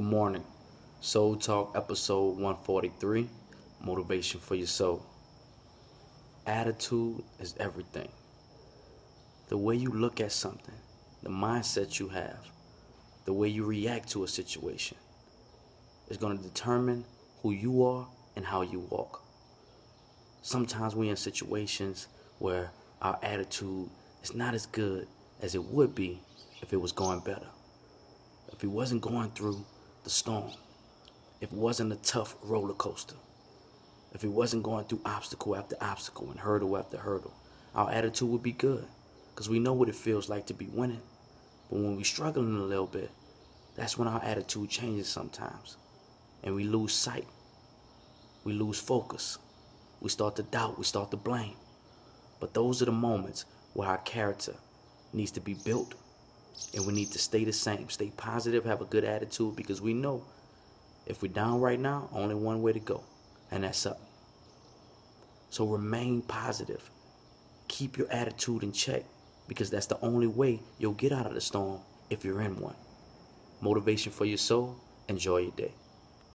Good morning. Soul Talk episode 143, Motivation for Your Soul. Attitude is everything. The way you look at something, the mindset you have, the way you react to a situation is going to determine who you are and how you walk. Sometimes we're in situations where our attitude is not as good as it would be if it was going better. If it wasn't going through the storm, if it wasn't a tough roller coaster, if it wasn't going through obstacle after obstacle and hurdle after hurdle, our attitude would be good because we know what it feels like to be winning. But when we're struggling a little bit, that's when our attitude changes sometimes and we lose sight. We lose focus. We start to doubt. We start to blame. But those are the moments where our character needs to be built and we need to stay the same, stay positive, have a good attitude, because we know if we're down right now, only one way to go, and that's up. So remain positive. Keep your attitude in check, because that's the only way you'll get out of the storm if you're in one. Motivation for your soul. Enjoy your day.